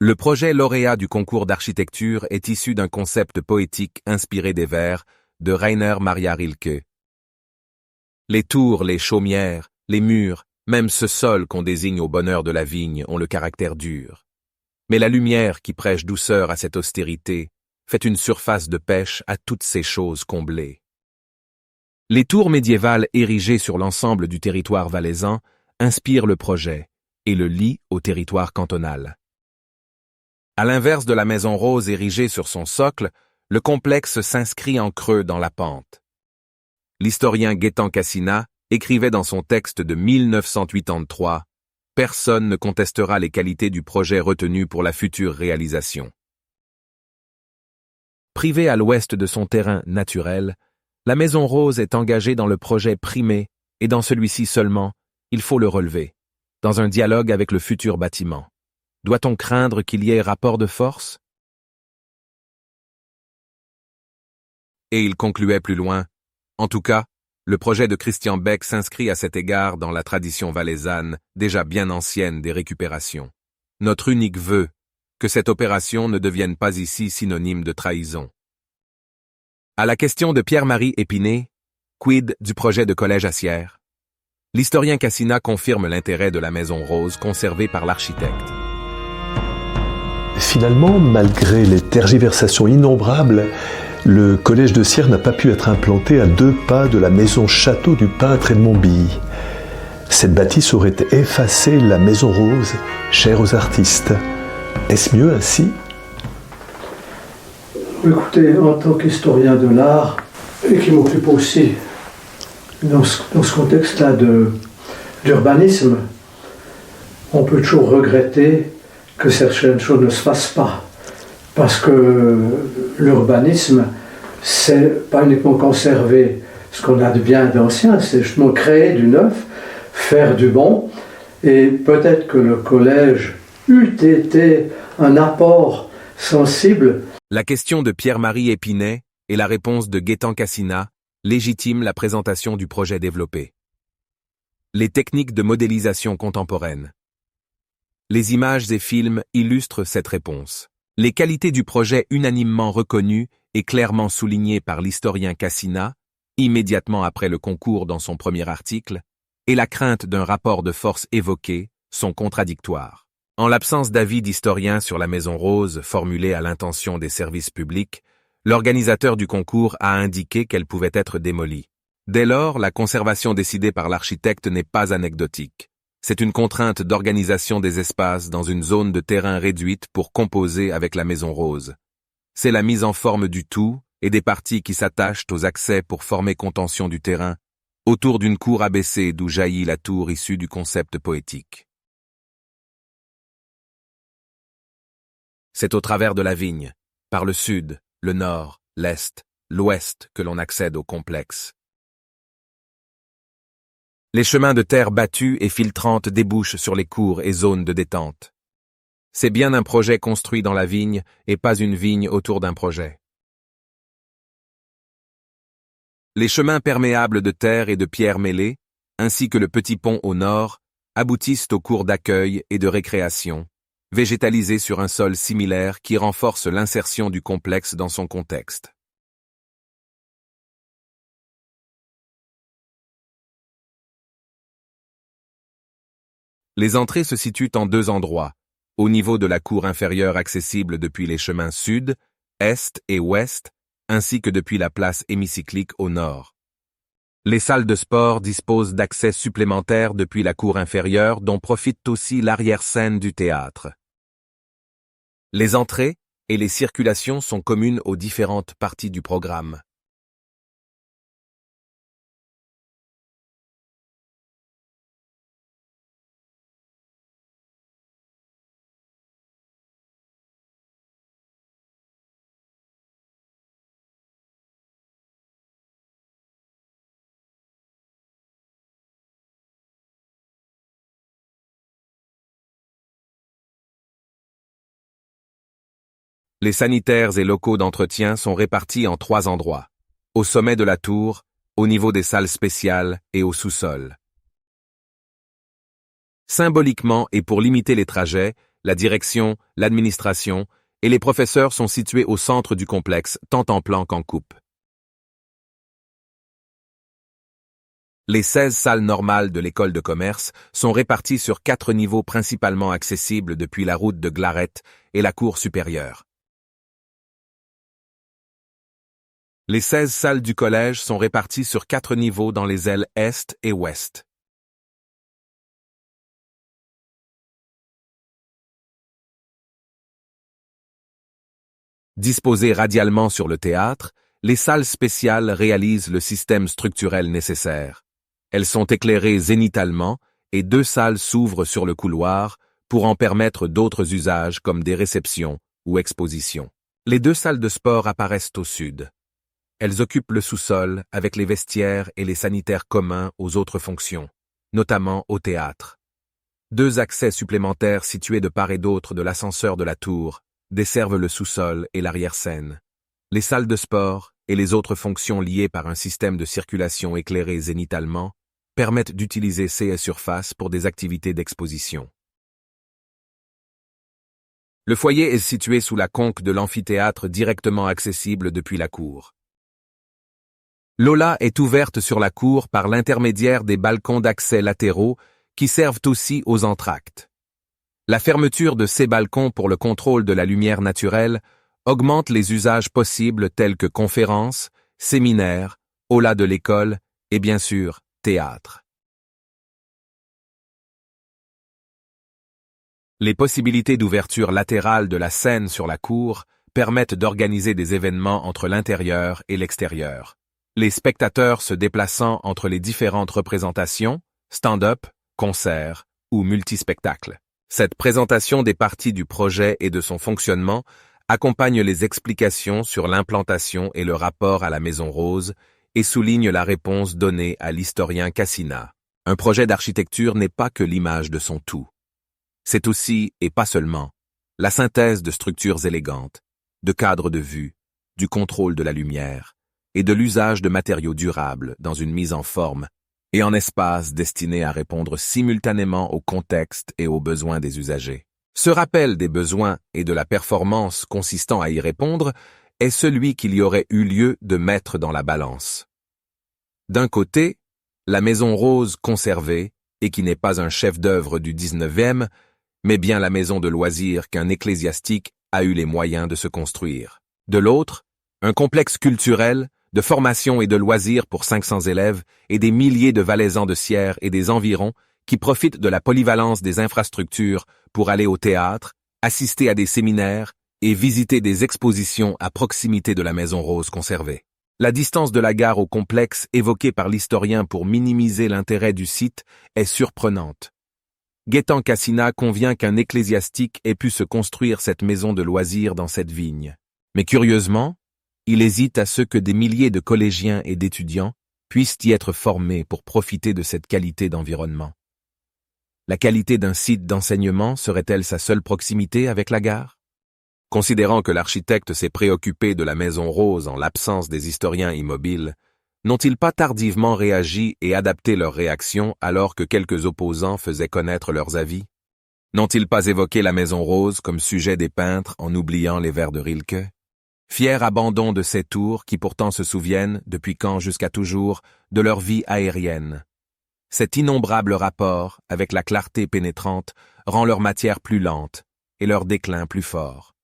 Le projet lauréat du concours d'architecture est issu d'un concept poétique inspiré des vers de Rainer Maria Rilke. Les tours, les chaumières, les murs, même ce sol qu'on désigne au bonheur de la vigne ont le caractère dur. Mais la lumière qui prêche douceur à cette austérité fait une surface de pêche à toutes ces choses comblées. Les tours médiévales érigées sur l'ensemble du territoire valaisan inspirent le projet et le lient au territoire cantonal. À l'inverse de la maison rose érigée sur son socle, le complexe s'inscrit en creux dans la pente. L'historien Gaétan Cassina écrivait dans son texte de 1983 « Personne ne contestera les qualités du projet retenu pour la future réalisation ». Privée à l'ouest de son terrain naturel, la maison rose est engagée dans le projet primé et dans celui-ci seulement, il faut le relever, dans un dialogue avec le futur bâtiment. Doit-on craindre qu'il y ait rapport de force? Et il concluait plus loin, en tout cas, le projet de Christian Beck s'inscrit à cet égard dans la tradition valaisanne, déjà bien ancienne des récupérations. Notre unique vœu, que cette opération ne devienne pas ici synonyme de trahison. À la question de Pierre-Marie Épinay, quid du projet de collège Assières? L'historien Cassina confirme l'intérêt de la maison rose conservée par l'architecte. Finalement, malgré les tergiversations innombrables, le collège de Sierre n'a pas pu être implanté à 2 pas de la maison château du peintre Edmond Billy. Cette bâtisse aurait effacé la maison rose, chère aux artistes. Est-ce mieux ainsi? Écoutez, en tant qu'historien de l'art, et qui m'occupe aussi dans ce contexte-là d'urbanisme, on peut toujours regretter que certaines choses ne se fassent pas. Parce que l'urbanisme, c'est pas uniquement conserver ce qu'on a de bien d'ancien, c'est justement créer du neuf, faire du bon. Et peut-être que le collège eût été un apport sensible. La question de Pierre-Marie Épinay et la réponse de Gaétan Cassina légitiment la présentation du projet développé. Les techniques de modélisation contemporaine. Les images et films illustrent cette réponse. Les qualités du projet unanimement reconnues et clairement soulignées par l'historien Cassina, immédiatement après le concours dans son premier article, et la crainte d'un rapport de force évoqué sont contradictoires. En l'absence d'avis d'historien sur la Maison Rose formulé à l'intention des services publics, l'organisateur du concours a indiqué qu'elle pouvait être démolie. Dès lors, la conservation décidée par l'architecte n'est pas anecdotique. C'est une contrainte d'organisation des espaces dans une zone de terrain réduite pour composer avec la Maison Rose. C'est la mise en forme du tout et des parties qui s'attachent aux accès pour former contention du terrain, autour d'une cour abaissée d'où jaillit la tour issue du concept poétique. C'est au travers de la vigne, par le sud, le nord, l'est, l'ouest que l'on accède au complexe. Les chemins de terre battus et filtrantes débouchent sur les cours et zones de détente. C'est bien un projet construit dans la vigne et pas une vigne autour d'un projet. Les chemins perméables de terre et de pierre mêlées, ainsi que le petit pont au nord, aboutissent aux cours d'accueil et de récréation, végétalisés sur un sol similaire qui renforce l'insertion du complexe dans son contexte. Les entrées se situent en 2 endroits, au niveau de la cour inférieure accessible depuis les chemins sud, est et ouest, ainsi que depuis la place hémicyclique au nord. Les salles de sport disposent d'accès supplémentaires depuis la cour inférieure dont profite aussi l'arrière-scène du théâtre. Les entrées et les circulations sont communes aux différentes parties du programme. Les sanitaires et locaux d'entretien sont répartis en 3 endroits, au sommet de la tour, au niveau des salles spéciales et au sous-sol. Symboliquement et pour limiter les trajets, la direction, l'administration, et les professeurs sont situés au centre du complexe, tant en plan qu'en coupe. Les 16 salles normales de l'école de commerce sont réparties sur 4 niveaux principalement accessibles depuis la route de Glaret et la cour supérieure. Les 16 salles du collège sont réparties sur 4 niveaux dans les ailes Est et Ouest. Disposées radialement sur le théâtre, les salles spéciales réalisent le système structurel nécessaire. Elles sont éclairées zénitalement et 2 salles s'ouvrent sur le couloir pour en permettre d'autres usages comme des réceptions ou expositions. Les 2 salles de sport apparaissent au sud. Elles occupent le sous-sol avec les vestiaires et les sanitaires communs aux autres fonctions, notamment au théâtre. 2 accès supplémentaires situés de part et d'autre de l'ascenseur de la tour desservent le sous-sol et l'arrière-scène. Les salles de sport et les autres fonctions liées par un système de circulation éclairé zénitalement permettent d'utiliser ces surfaces pour des activités d'exposition. Le foyer est situé sous la conque de l'amphithéâtre directement accessible depuis la cour. L'aula est ouverte sur la cour par l'intermédiaire des balcons d'accès latéraux qui servent aussi aux entr'actes. La fermeture de ces balcons pour le contrôle de la lumière naturelle augmente les usages possibles tels que conférences, séminaires, aula de l'école et bien sûr, théâtre. Les possibilités d'ouverture latérale de la scène sur la cour permettent d'organiser des événements entre l'intérieur et l'extérieur. Les spectateurs se déplaçant entre les différentes représentations, stand-up, concerts ou multispectacles. Cette présentation des parties du projet et de son fonctionnement accompagne les explications sur l'implantation et le rapport à la Maison Rose et souligne la réponse donnée à l'historien Cassina. Un projet d'architecture n'est pas que l'image de son tout. C'est aussi, et pas seulement, la synthèse de structures élégantes, de cadres de vue, du contrôle de la lumière et de l'usage de matériaux durables dans une mise en forme et en espace destiné à répondre simultanément au contexte et aux besoins des usagers. Ce rappel des besoins et de la performance consistant à y répondre est celui qu'il y aurait eu lieu de mettre dans la balance. D'un côté, la Maison Rose conservée, et qui n'est pas un chef-d'œuvre du 19e, mais bien la maison de loisirs qu'un ecclésiastique a eu les moyens de se construire. De l'autre, un complexe culturel, de formation et de loisirs pour 500 élèves et des milliers de valaisans de Sierre et des environs qui profitent de la polyvalence des infrastructures pour aller au théâtre, assister à des séminaires et visiter des expositions à proximité de la Maison Rose conservée. La distance de la gare au complexe évoquée par l'historien pour minimiser l'intérêt du site est surprenante. Gaétan Cassina convient qu'un ecclésiastique ait pu se construire cette maison de loisirs dans cette vigne. Mais curieusement, il hésite à ce que des milliers de collégiens et d'étudiants puissent y être formés pour profiter de cette qualité d'environnement. La qualité d'un site d'enseignement serait-elle sa seule proximité avec la gare? Considérant que l'architecte s'est préoccupé de la Maison Rose en l'absence des historiens immobiles, n'ont-ils pas tardivement réagi et adapté leurs réactions alors que quelques opposants faisaient connaître leurs avis? N'ont-ils pas évoqué la Maison Rose comme sujet des peintres en oubliant les vers de Rilke? Fier abandon de ces tours qui pourtant se souviennent, depuis quand jusqu'à toujours, de leur vie aérienne. Cet innombrable rapport avec la clarté pénétrante rend leur matière plus lente et leur déclin plus fort.